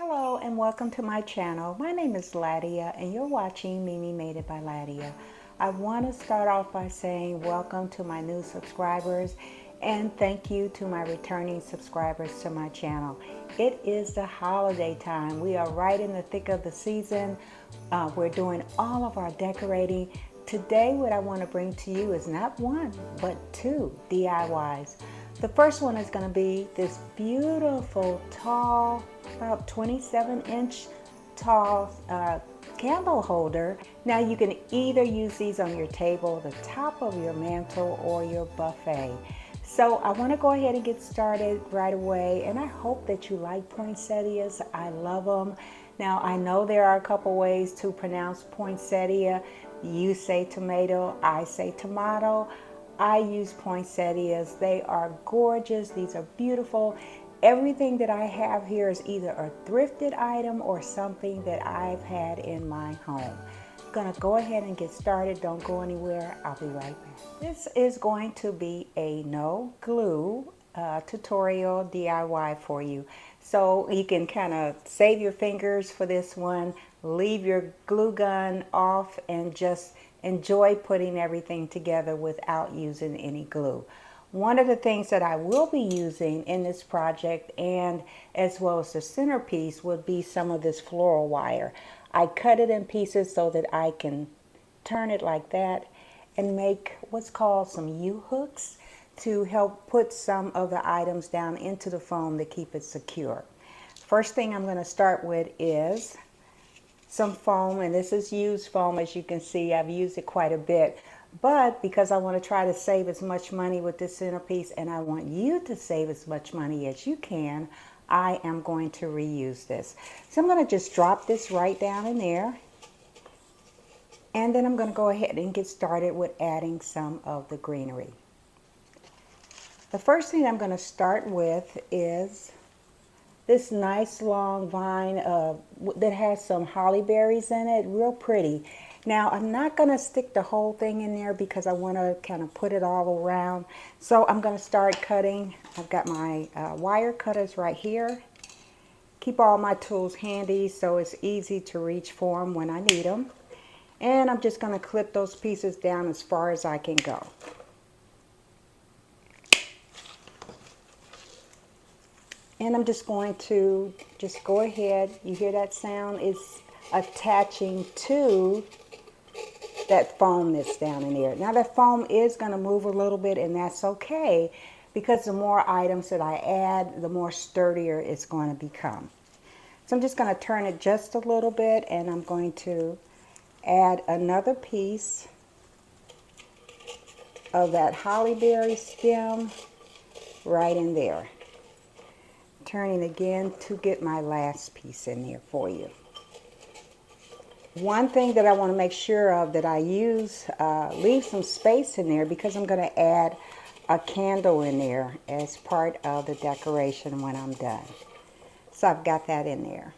Hello and welcome to my channel. My name is Ladia and you're watching Mimi Made It by Ladia. I want to start off by saying welcome to my new subscribers and thank you to my returning subscribers to my channel. It is the holiday time. We are right in the thick of the season. We're doing all of our decorating. Today what I want to bring to you is not one but two DIYs. The first one is going to be this beautiful tall, about 27-inch tall candle holder. Now you can either use these on your table, the top of your mantle, or your buffet. So I want to go ahead and get started right away, and I hope that you like poinsettias. I love them. Now I know there are a couple ways to pronounce poinsettia. You say tomato, I say tomato. I use poinsettias. They are gorgeous. These are beautiful. Everything that I have here is either a thrifted item or something that I've had in my home. I'm gonna go ahead and get started. Don't go anywhere. I'll be right back. This is going to be a no glue tutorial DIY for you. So you can kind of save your fingers for this one, leave your glue gun off, and just enjoy putting everything together without using any glue. One of the things that I will be using in this project, and as well as the centerpiece, would be some of this floral wire. I cut it in pieces so that I can turn it like that and make what's called some U-hooks to help put some of the items down into the foam to keep it secure. First thing I'm going to start with is some foam, and this is used foam. As you can see, I've used it quite a bit, but because I want to try to save as much money with this centerpiece, and I want you to save as much money as you can, I am going to reuse this. So I'm going to just drop this right down in there, and then I'm going to go ahead and get started with adding some of the greenery. The first thing I'm going to start with is this nice long vine that has some holly berries in it, real pretty. Now I'm not going to stick the whole thing in there because I want to kind of put it all around. So I'm going to start cutting. I've got my wire cutters right here. Keep all my tools handy so it's easy to reach for them when I need them. And I'm just going to clip those pieces down as far as I can go. And I'm just going to just go ahead. You hear that sound? It's attaching to that foam that's down in there. Now that foam is going to move a little bit, and that's okay, because the more items that I add, the more sturdier it's going to become. So I'm just going to turn it just a little bit, and I'm going to add another piece of that hollyberry stem right in there. Turning again to get my last piece in there for you. One thing that I want to make sure of that I use, leave some space in there because I'm going to add a candle in there as part of the decoration when I'm done. So I've got that in there.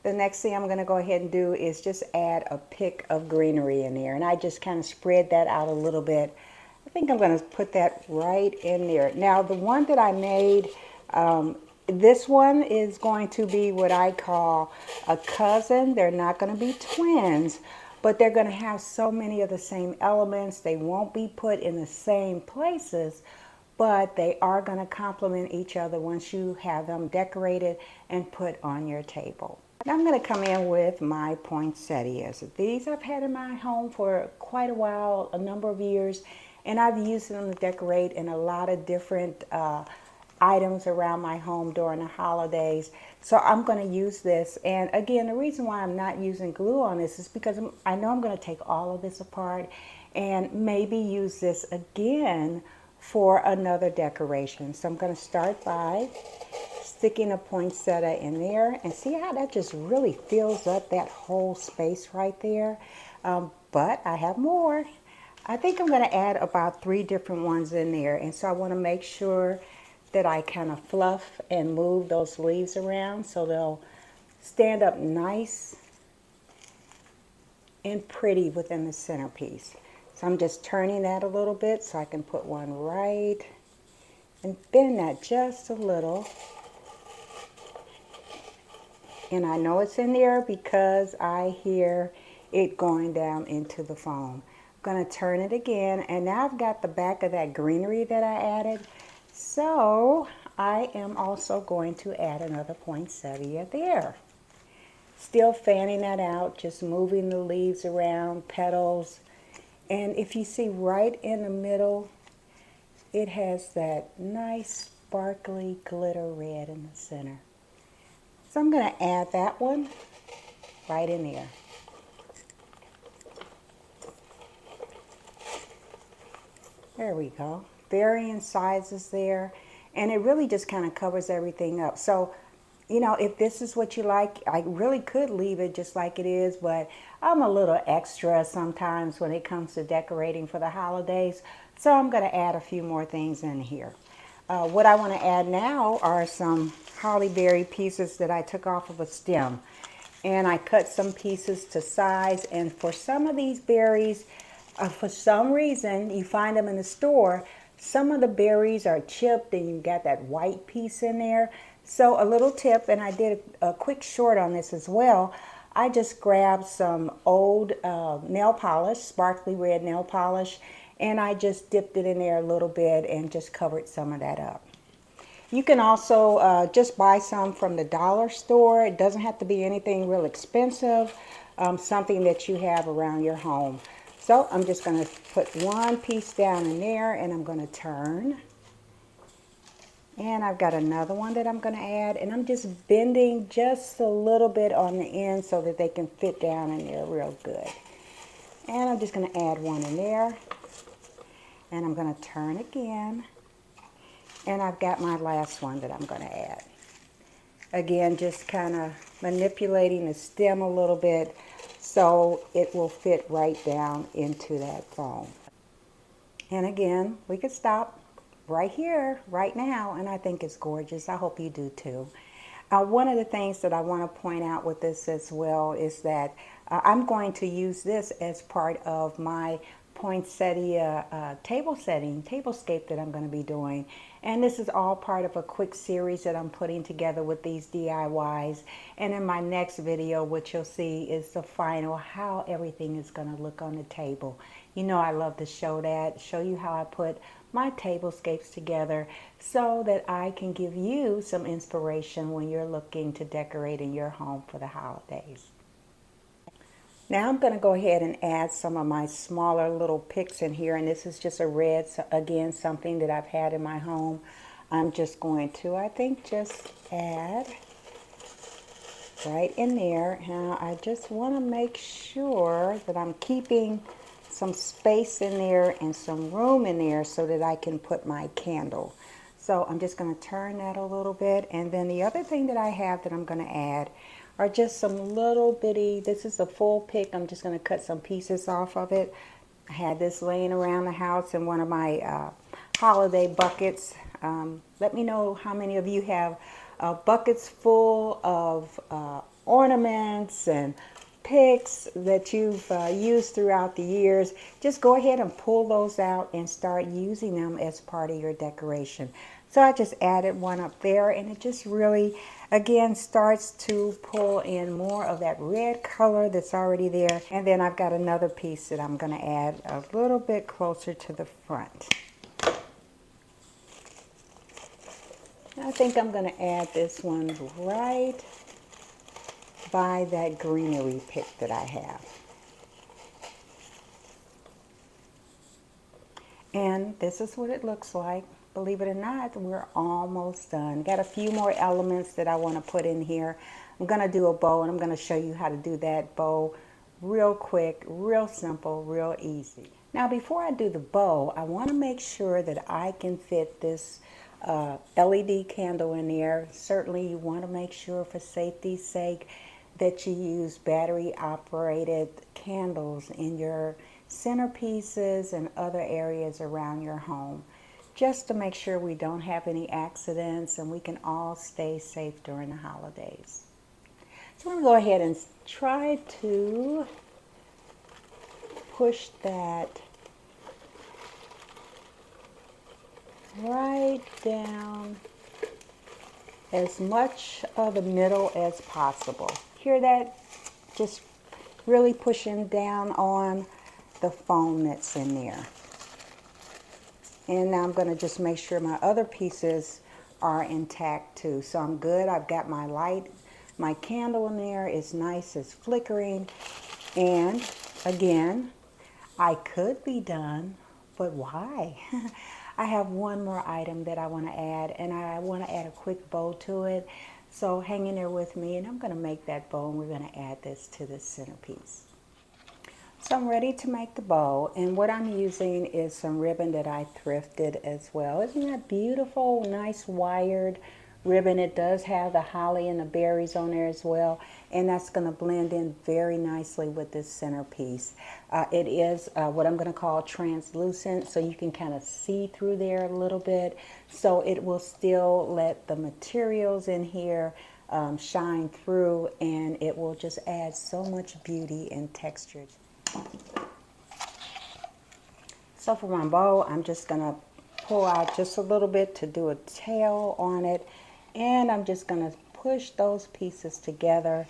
The next thing I'm going to go ahead and do is just add a pick of greenery in there, and I just kind of spread that out a little bit. I think I'm going to put that right in there. Now the one that I made, this one is going to be what I call a cousin. They're not going to be twins, but they're going to have so many of the same elements. They won't be put in the same places, but they are going to complement each other once you have them decorated and put on your table. Now I'm going to come in with my poinsettias. These I've had in my home for quite a while, a number of years, and I've used them to decorate in a lot of different items around my home during the holidays. So I'm going to use this, and again, the reason why I'm not using glue on this is because I know I'm going to take all of this apart and maybe use this again for another decoration. So I'm going to start by sticking a poinsettia in there, and see how that just really fills up that whole space right there. But I have more. I think I'm going to add about 3 different ones in there, and so I want to make sure that I kind of fluff and move those leaves around so they'll stand up nice and pretty within the centerpiece. So I'm just turning that a little bit so I can put one right and bend that just a little. And I know it's in there because I hear it going down into the foam. I'm going to turn it again, and now I've got the back of that greenery that I added. So I am also going to add another poinsettia there. Still fanning that out, just moving the leaves around, petals. And if you see right in the middle, it has that nice sparkly glitter red in the center. So I'm going to add that one right in there. There we go. Varying sizes there. And it really just kind of covers everything up. So, you know, if this is what you like, I really could leave it just like it is, but I'm a little extra sometimes when it comes to decorating for the holidays. So I'm going to add a few more things in here. What I want to add now are some holly berry pieces that I took off of a stem. And I cut some pieces to size. And for some of these berries, for some reason, you find them in the store, some of the berries are chipped and you got that white piece in there. So a little tip, and I did a quick short on this as well, I just grabbed some old nail polish, sparkly red nail polish, and I just dipped it in there a little bit and just covered some of that up. You can also just buy some from the dollar store. It doesn't have to be anything real expensive, something that you have around your home. So I'm just going to put one piece down in there, and I'm going to turn. And I've got another one that I'm going to add, and I'm just bending just a little bit on the end so that they can fit down in there real good. And I'm just going to add one in there, and I'm going to turn again. And I've got my last one that I'm going to add. Again, just kind of manipulating the stem a little bit so it will fit right down into that foam. And again, we could stop right here, right now, and I think it's gorgeous. I hope you do too. One of the things that I want to point out with this as well is that I'm going to use this as part of my poinsettia tablescape that I'm going to be doing. And this is all part of a quick series that I'm putting together with these DIYs. And in my next video, what you'll see is the final, how everything is going to look on the table. You know, I love to show you how I put my tablescapes together so that I can give you some inspiration when you're looking to decorate in your home for the holidays. Now I'm going to go ahead and add some of my smaller little picks in here, and this is just a red, again, something that I've had in my home. I'm just going to, I think, just add right in there. Now I just want to make sure that I'm keeping some space in there and some room in there so that I can put my candle. So I'm just going to turn that a little bit, and then the other thing that I have that I'm going to add are just some little bitty, this is a full pick, I'm just going to cut some pieces off of it. I had this laying around the house in one of my holiday buckets. Let me know how many of you have buckets full of ornaments and picks that you've used throughout the years. Just go ahead and pull those out and start using them as part of your decoration. So I just added one up there, and it just really, again, starts to pull in more of that red color that's already there. And then I've got another piece that I'm going to add a little bit closer to the front. I think I'm going to add this one right by that greenery pick that I have. And this is what it looks like. Believe it or not, we're almost done. Got a few more elements that I want to put in here. I'm going to do a bow, and I'm going to show you how to do that bow real quick, real simple, real easy. Now, before I do the bow, I want to make sure that I can fit this LED candle in there. Certainly, you want to make sure, for safety's sake, that you use battery-operated candles in your centerpieces and other areas around your home, just to make sure we don't have any accidents and we can all stay safe during the holidays. So I'm going to go ahead and try to push that right down as much of the middle as possible. Hear that? Just really pushing down on the foam that's in there. And now I'm going to just make sure my other pieces are intact too. So I'm good. I've got my light, my candle in there is nice, it's flickering. And again, I could be done, but why? I have one more item that I want to add, and I want to add a quick bow to it. So hang in there with me, and I'm going to make that bow, and we're going to add this to this centerpiece. So I'm ready to make the bow, and what I'm using is some ribbon that I thrifted as well. Isn't that beautiful? Nice wired ribbon. It does have the holly and the berries on there as well, and that's going to blend in very nicely with this centerpiece. It is what I'm going to call translucent, so you can kind of see through there a little bit, so it will still let the materials in here shine through, and it will just add so much beauty and texture. So for my bow, I'm just going to pull out just a little bit to do a tail on it, and I'm just going to push those pieces together,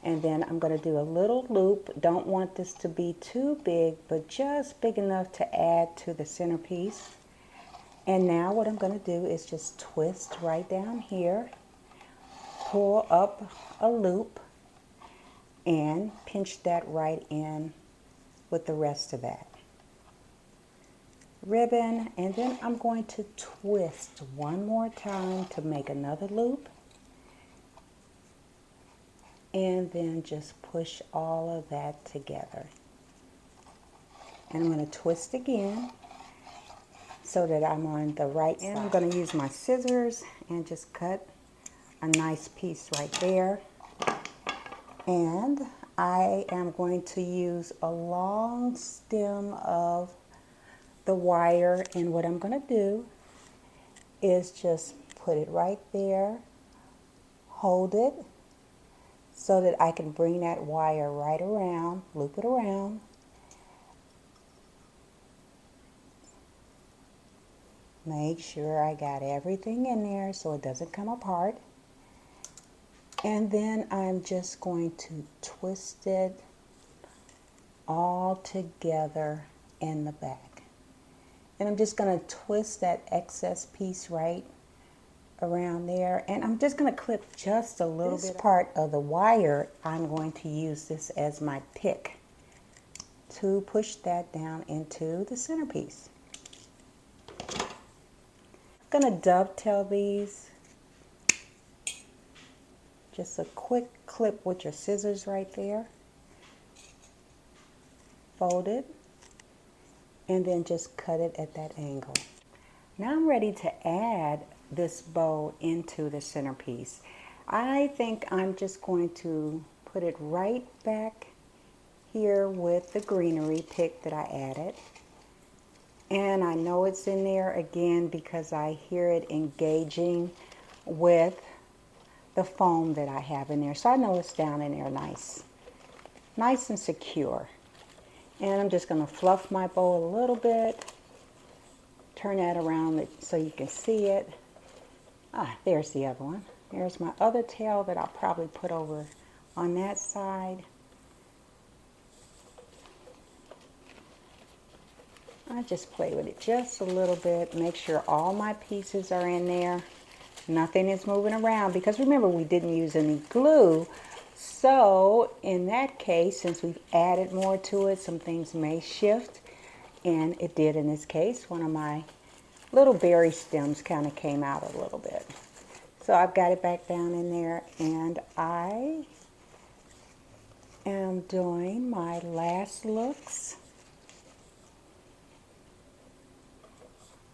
and then I'm going to do a little loop. Don't want this to be too big, but just big enough to add to the centerpiece. And now what I'm going to do is just twist right down here, pull up a loop, and pinch that right in with the rest of that ribbon, and then I'm going to twist one more time to make another loop, and then just push all of that together. And I'm going to twist again so that I'm on the right side. And I'm going to use my scissors and just cut a nice piece right there. And I am going to use a long stem of the wire, and what I'm going to do is just put it right there, hold it so that I can bring that wire right around, loop it around, make sure I got everything in there so it doesn't come apart. And then I'm just going to twist it all together in the back. And I'm just going to twist that excess piece right around there. And I'm just going to clip just a little bit. This part of the wire, I'm going to use this as my pick to push that down into the centerpiece. I'm going to dovetail these. Just a quick clip with your scissors right there. Fold it, and then just cut it at that angle. Now I'm ready to add this bow into the centerpiece. I think I'm just going to put it right back here with the greenery pick that I added. And I know it's in there again because I hear it engaging with the foam that I have in there. So I know it's down in there nice and secure. And I'm just going to fluff my bow a little bit. Turn that around so you can see it. There's the other one. There's my other tail that I'll probably put over on that side. I just play with it just a little bit. Make sure all my pieces are in there. Nothing is moving around because remember we didn't use any glue. So in that case, since we've added more to it, some things may shift. And it did in this case. One of my little berry stems kind of came out a little bit. So I've got it back down in there, and I am doing my last looks.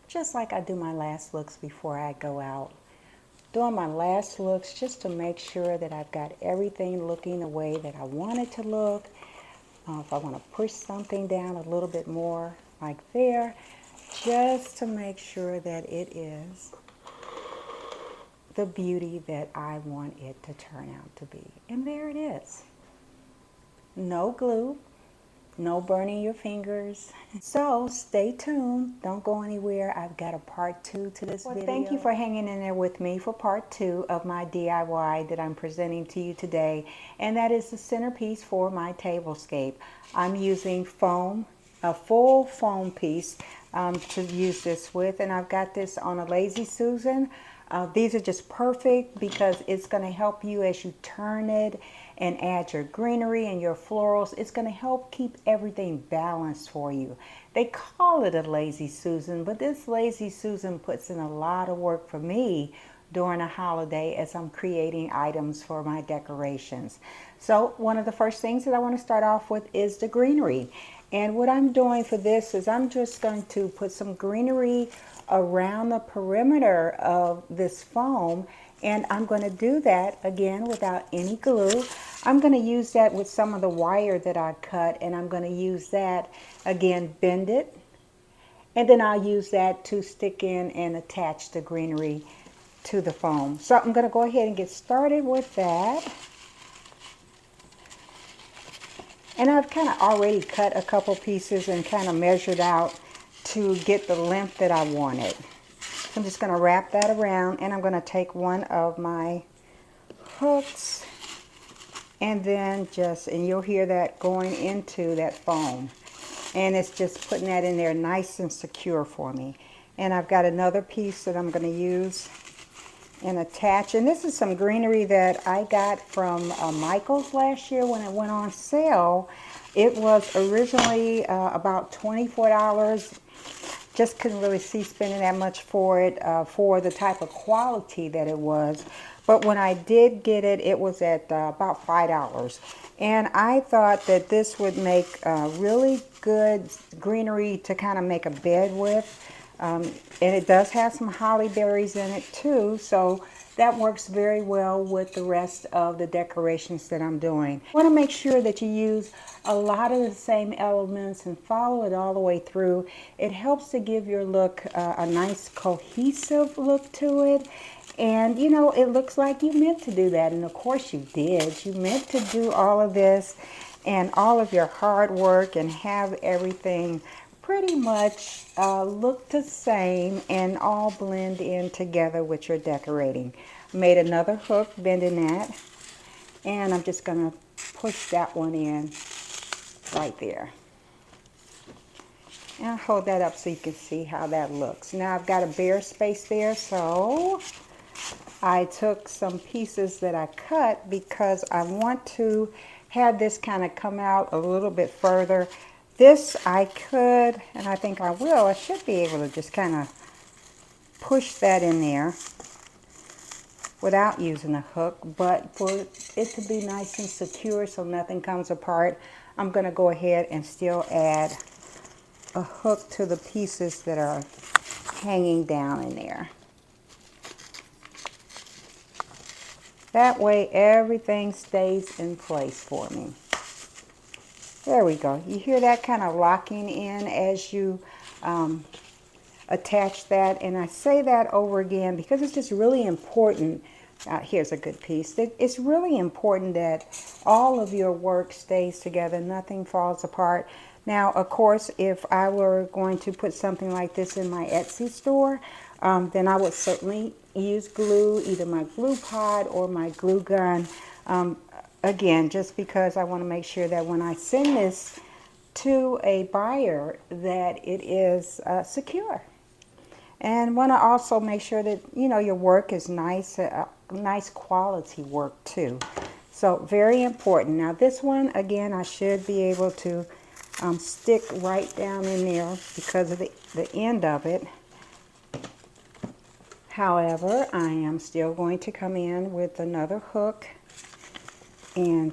Just like I do my last looks before I go out. Doing my last looks just to make sure that I've got everything looking the way that I want it to look. If I want to push something down a little bit more like there, just to make sure that it is the beauty that I want it to turn out to be. And there it is. No glue, No burning your fingers. So stay tuned. Don't go anywhere. I've got a part 2 to this video. Thank you for hanging in there with me for part 2 of my DIY that I'm presenting to you today. And that is the centerpiece for my tablescape. I'm using foam, a full foam piece to use this with. And I've got this on a Lazy Susan. These are just perfect because it's going to help you as you turn it and add your greenery and your florals. It's going to help keep everything balanced for you. They call it a Lazy Susan, but this Lazy Susan puts in a lot of work for me during a holiday as I'm creating items for my decorations. So one of the first things that I want to start off with is the greenery. And what I'm doing for this is I'm just going to put some greenery around the perimeter of this foam, and I'm going to do that again without any glue. I'm going to use that with some of the wire that I cut, and I'm going to use that again, bend it, and then I'll use that to stick in and attach the greenery to the foam. So I'm going to go ahead and get started with that. And I've kind of already cut a couple pieces and kind of measured out to get the length that I wanted. So I'm just going to wrap that around, and I'm going to take one of my hooks and then and you'll hear that going into that foam. And it's just putting that in there nice and secure for me. And I've got another piece that I'm going to use and attach. And this is some greenery that I got from Michael's last year when it went on sale. It was originally about $24. Just couldn't really see spending that much for it for the type of quality that it was. But when I did get it, it was at about $5. And I thought that this would make really good greenery to kind of make a bed with. And it does have some holly berries in it too, so that works very well with the rest of the decorations that I'm doing. You want to make sure that you use a lot of the same elements and follow it all the way through. It helps to give your look a nice cohesive look to it. And you know, it looks like you meant to do that, and of course you did. You meant to do all of this and all of your hard work and have everything pretty much look the same and all blend in together with your decorating. Made another hook, bending that, and I'm just going to push that one in right there. And I'll hold that up so you can see how that looks. Now I've got a bare space there, so I took some pieces that I cut because I want to have this kind of come out a little bit further. This I could, and I think I will, I should be able to just kind of push that in there without using a hook, but for it to be nice and secure so nothing comes apart, I'm going to go ahead and still add a hook to the pieces that are hanging down in there. That way everything stays in place for me. There we go. You hear that kind of locking in as you attach that. And I say that over again because it's just really important. Here's a good piece. It's really important that all of your work stays together. Nothing falls apart. Now, of course, if I were going to put something like this in my Etsy store, then I would certainly use glue, either my glue pot or my glue gun. Again, just because I want to make sure that when I send this to a buyer that it is secure. And want to also make sure that, you know, your work is nice, nice quality work too. So very important. Now this one, again, I should be able to stick right down in there because of the end of it. However, I am still going to come in with another hook and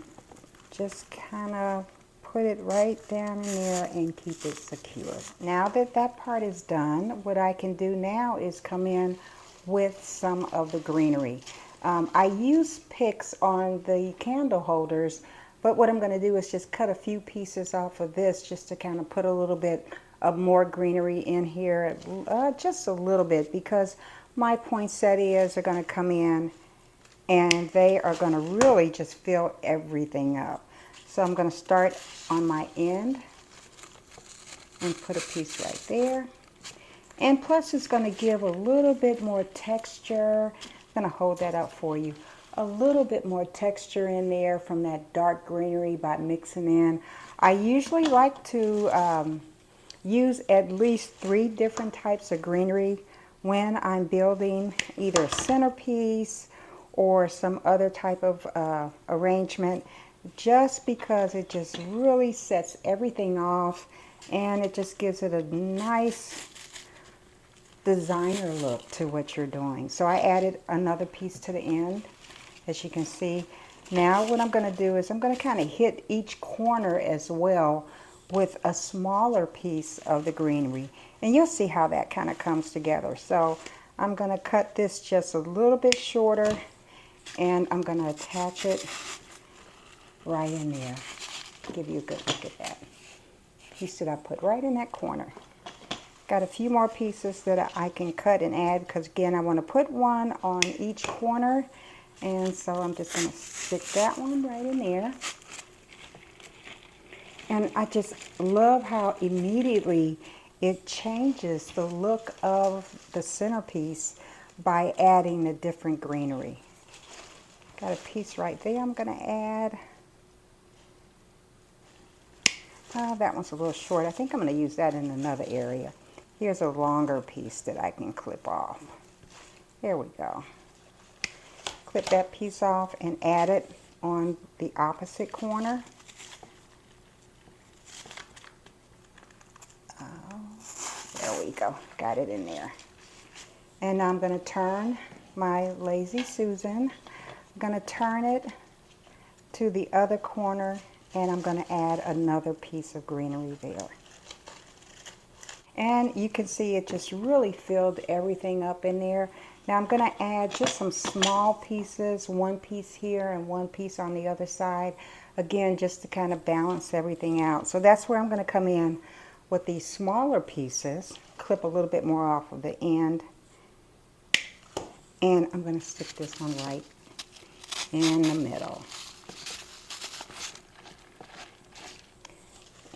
just kind of put it right down in there and keep it secure. Now that that part is done, what I can do now is come in with some of the greenery. I use picks on the candle holders, but what I'm going to do is just cut a few pieces off of this just to kind of put a little bit of more greenery in here, just a little bit, because my poinsettias are going to come in and they are going to really just fill everything up. So I'm going to start on my end and put a piece right there. And plus it's going to give a little bit more texture. I'm going to hold that up for you. A little bit more texture in there from that dark greenery by mixing in. I usually like to use at least 3 different types of greenery when I'm building either a centerpiece or some other type of arrangement, just because it just really sets everything off and it just gives it a nice designer look to what you're doing. So I added another piece to the end, as you can see. Now what I'm going to do is I'm going to kind of hit each corner as well with a smaller piece of the greenery, and you'll see how that kind of comes together. So I'm going to cut this just a little bit shorter, and I'm going to attach it right in there. Give you a good look at that piece that I put right in that corner. Got a few more pieces that I can cut and add, because again I want to put one on each corner, and so I'm just going to stick that one right in there. And I just love how immediately it changes the look of the centerpiece by adding the different greenery. Got a piece right there I'm going to add. That one's a little short. I think I'm going to use that in another area. Here's a longer piece that I can clip off. There we go. Clip that piece off and add it on the opposite corner. There we go. Got it in there. And now I'm going to turn my Lazy Susan. I'm going to turn it to the other corner, and I'm going to add another piece of greenery there. And you can see it just really filled everything up in there. Now I'm going to add just some small pieces, one piece here and one piece on the other side. Again, just to kind of balance everything out. So that's where I'm going to come in with these smaller pieces. Clip a little bit more off of the end. And I'm going to stick this one right in the middle.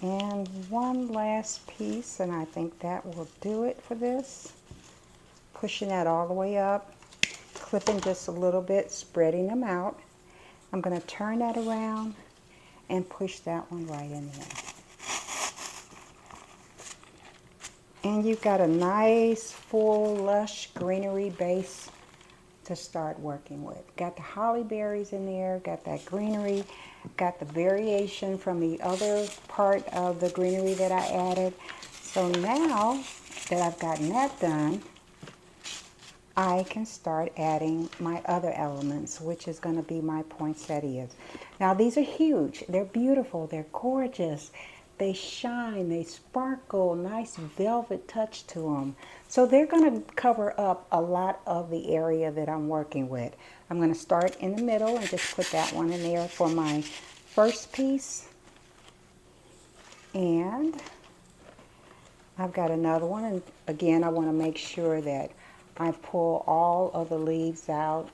And one last piece, and I think that will do it for this. Pushing that all the way up, clipping just a little bit, spreading them out. I'm going to turn that around and push that one right in there. And you've got a nice, full, lush greenery base to start working with. Got the holly berries in there, got that greenery, got the variation from the other part of the greenery that I added. So now that I've gotten that done, I can start adding my other elements, which is going to be my poinsettias. Now these are huge, they're beautiful, they're gorgeous. They shine, they sparkle, nice velvet touch to them. So they're going to cover up a lot of the area that I'm working with. I'm going to start in the middle and just put that one in there for my first piece. And I've got another one, and again I want to make sure that I pull all of the leaves out.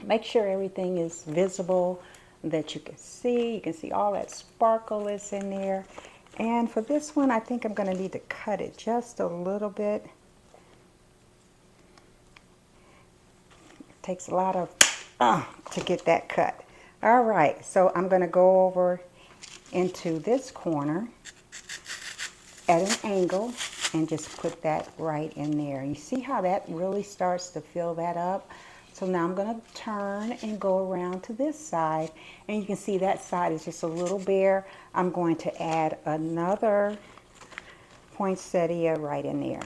Make sure everything is visible, that you can see. You can see all that sparkle is in there. And for this one, I think I'm going to need to cut it just a little bit. It takes a lot of to get that cut. All right, so I'm going to go over into this corner at an angle and just put that right in there. You see how that really starts to fill that up? So now I'm going to turn and go around to this side, and you can see that side is just a little bare. I'm going to add another poinsettia right in there.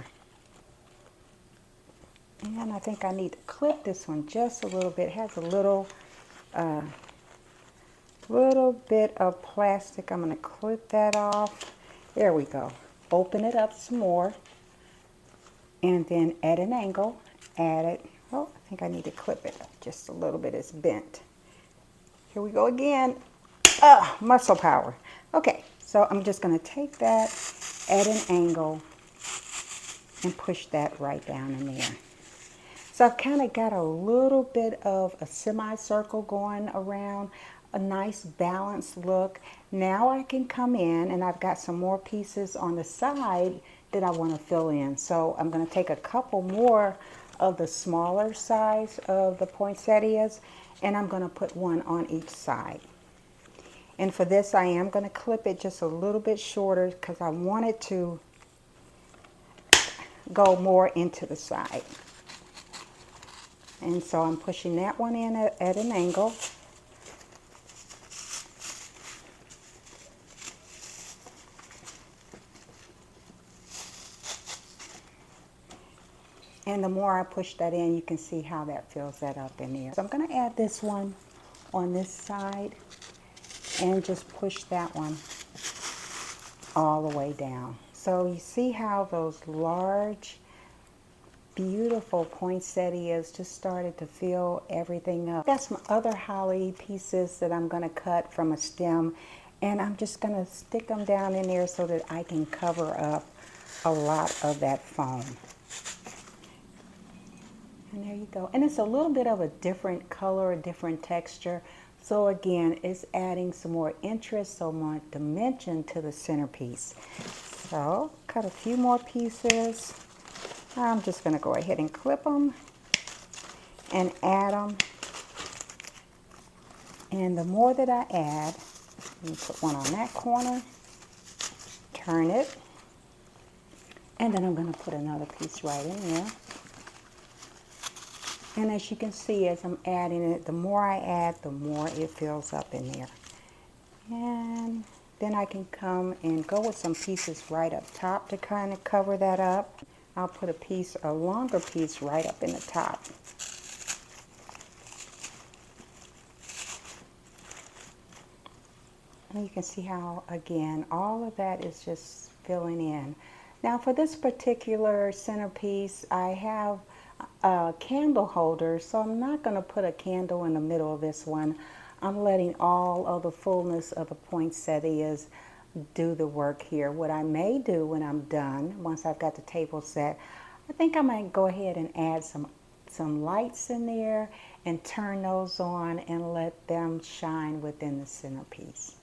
And I think I need to clip this one just a little bit. It has a little bit of plastic. I'm going to clip that off. There we go. Open it up some more, and then at an angle, add it. Oh, I think I need to clip it just a little bit. It's bent. Here we go again. Muscle power. Okay, so I'm just going to take that at an angle and push that right down in there. So I've kind of got a little bit of a semicircle going around. a nice balanced look. Now I can come in, and I've got some more pieces on the side that I want to fill in. So I'm going to take a couple more of the smaller size of the poinsettias, and I'm going to put one on each side. And for this, I am going to clip it just a little bit shorter because I want it to go more into the side. And so I'm pushing that one in at an angle. And the more I push that in, you can see how that fills that up in there. So I'm going to add this one on this side and just push that one all the way down. So you see how those large, beautiful poinsettias just started to fill everything up. Got some other holly pieces that I'm going to cut from a stem, and I'm just going to stick them down in there so that I can cover up a lot of that foam. And there you go. And it's a little bit of a different color, a different texture. So again, it's adding some more interest, some more dimension to the centerpiece. So cut a few more pieces. I'm just going to go ahead and clip them and add them. And the more that I add, let me put one on that corner, turn it, and then I'm going to put another piece right in there. And as you can see, as I'm adding it, the more I add, the more it fills up in there. And then I can come and go with some pieces right up top to kind of cover that up. I'll put a longer piece right up in the top. And you can see how, again, all of that is just filling in. Now for this particular centerpiece, I have a candle holder, so I'm not going to put a candle in the middle of this one. I'm letting all of the fullness of the poinsettias do the work here. What I may do when I'm done, once I've got the table set, I think I might go ahead and add some lights in there and turn those on and let them shine within the centerpiece.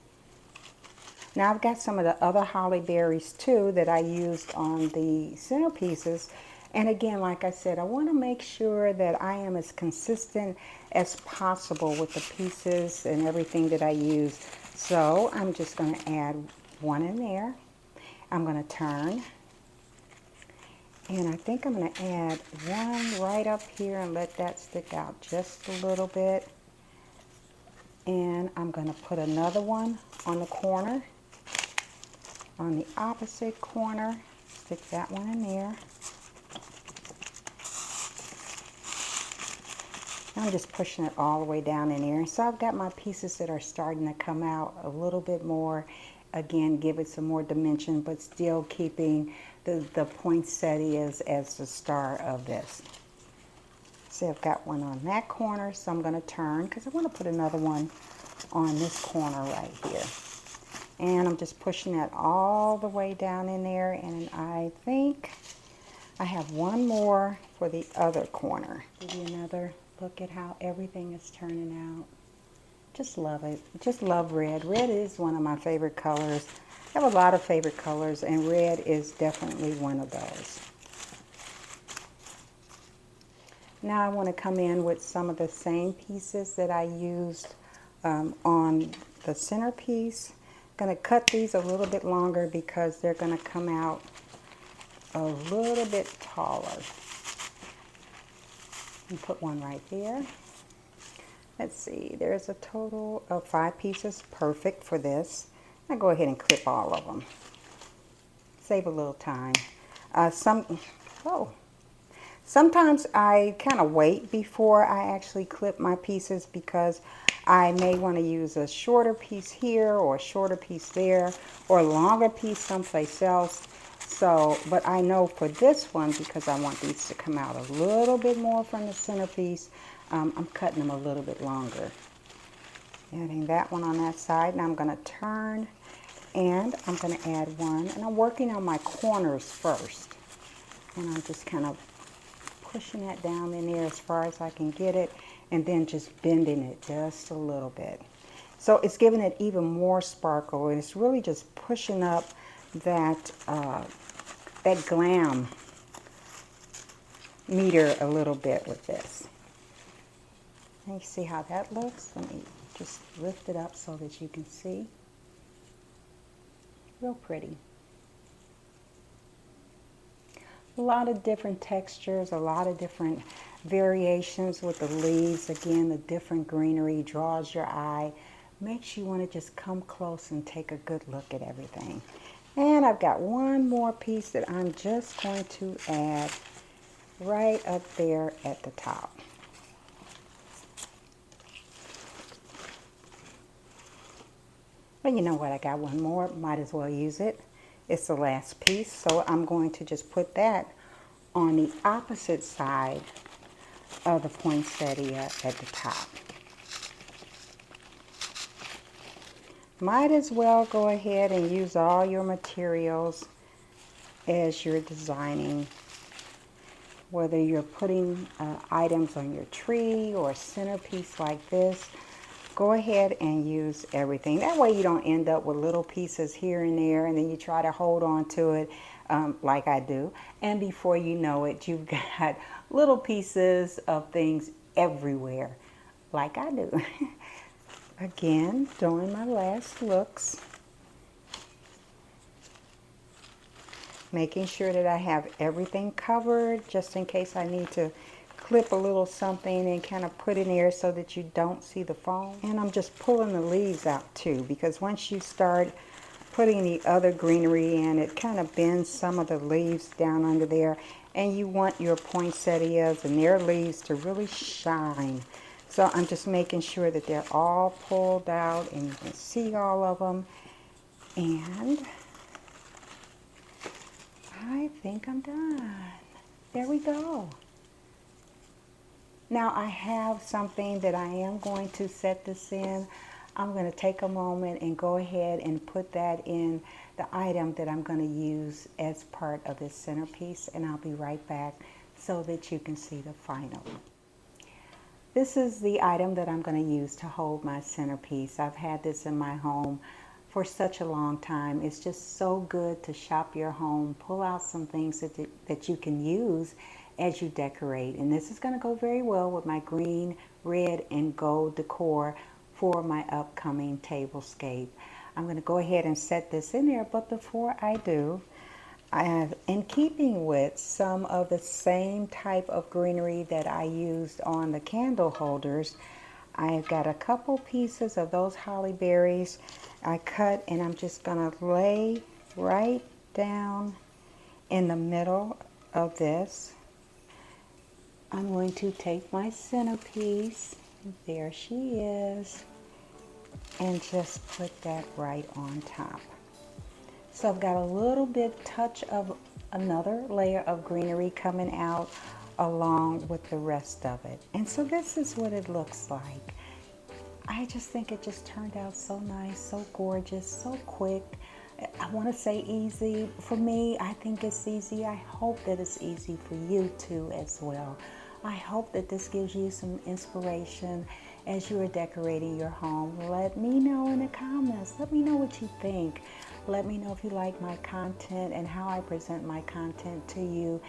Now I've got some of the other holly berries too that I used on the centerpieces. And again, like I said, I want to make sure that I am as consistent as possible with the pieces and everything that I use. So I'm just going to add one in there. I'm going to turn. And I think I'm going to add one right up here and let that stick out just a little bit. And I'm going to put another one on the corner, on the opposite corner. Stick that one in there. I'm just pushing it all the way down in there. So I've got my pieces that are starting to come out a little bit more. Again, give it some more dimension, but still keeping the poinsettias as the star of this. See, I've got one on that corner, so I'm going to turn because I want to put another one on this corner right here. And I'm just pushing that all the way down in there, and I think I have one more for the other corner. Give you another look at how everything is turning out. Just love it. Just love red. Red is one of my favorite colors. I have a lot of favorite colors, and red is definitely one of those. Now I want to come in with some of the same pieces that I used on the centerpiece. I'm going to cut these a little bit longer because they're going to come out a little bit taller. And put one right there. Let's see, there's a total of 5 pieces, perfect for this. I'll go ahead and clip all of them. Save a little time. Sometimes I kind of wait before I actually clip my pieces because I may want to use a shorter piece here or a shorter piece there or a longer piece someplace else. So, but I know for this one, because I want these to come out a little bit more from the centerpiece, I'm cutting them a little bit longer. Adding that one on that side. Now I'm going to turn and I'm going to add one. And I'm working on my corners first. And I'm just kind of pushing that down in there as far as I can get it. And then just bending it just a little bit. So it's giving it even more sparkle, and it's really just pushing up that, that glam meter a little bit with this. And you see how that looks? Let me just lift it up so that you can see. Real pretty. A lot of different textures, a lot of different variations with the leaves. Again, the different greenery draws your eye, makes you want to just come close and take a good look at everything. And I've got one more piece that I'm just going to add right up there at the top. But you know what, I got one more, might as well use it. It's the last piece, so I'm going to just put that on the opposite side of the poinsettia at the top. Might as well go ahead and use all your materials as you're designing, whether you're putting items on your tree or a centerpiece like this. Go ahead and use everything. That way you don't end up with little pieces here and there, and then you try to hold on to it like I do. And before you know it, you've got little pieces of things everywhere like I do. Again, doing my last looks. Making sure that I have everything covered just in case I need to clip a little something and kind of put in there so that you don't see the foam. And I'm just pulling the leaves out too, because once you start putting the other greenery in, it kind of bends some of the leaves down under there, and you want your poinsettias and their leaves to really shine. So I'm just making sure that they're all pulled out and you can see all of them. And I think I'm done. There we go. Now I have something that I am going to set this in. I'm going to take a moment and go ahead and put that in the item that I'm going to use as part of this centerpiece, and I'll be right back so that you can see the final. This is the item that I'm going to use to hold my centerpiece. I've had this in my home for such a long time. It's just so good to shop your home, pull out some things that you can use as you decorate. And this is going to go very well with my green, red, and gold decor for my upcoming tablescape. I'm going to go ahead and set this in there, but before I do, I have, in keeping with some of the same type of greenery that I used on the candle holders, I've got a couple pieces of those holly berries I cut, and I'm just going to lay right down in the middle of this. I'm going to take my centerpiece, there she is, and just put that right on top. So I've got a little bit touch of another layer of greenery coming out along with the rest of it. And so this is what it looks like. I just think it just turned out so nice, so gorgeous, so quick. I want to say easy. For me, I think it's easy. I hope that it's easy for you too as well. I hope that this gives you some inspiration as you are decorating your home. Let me know in the comments. Let me know what you think. Let me know if you like my content and how I present my content to you.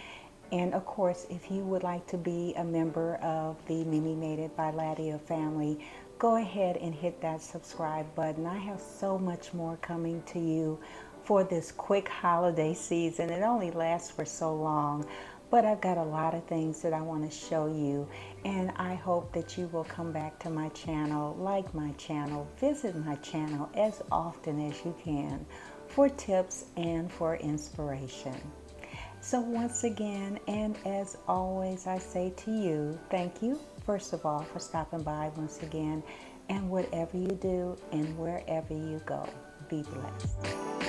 And of course, if you would like to be a member of the Mimi Made It by Ladia family, go ahead and hit that subscribe button. I have so much more coming to you for this quick holiday season. It only lasts for so long, but I've got a lot of things that I want to show you, and I hope that you will come back to my channel, like my channel, visit my channel as often as you can for tips and for inspiration. So once again, and as always, I say to you, thank you, first of all, for stopping by once again, and whatever you do and wherever you go, be blessed.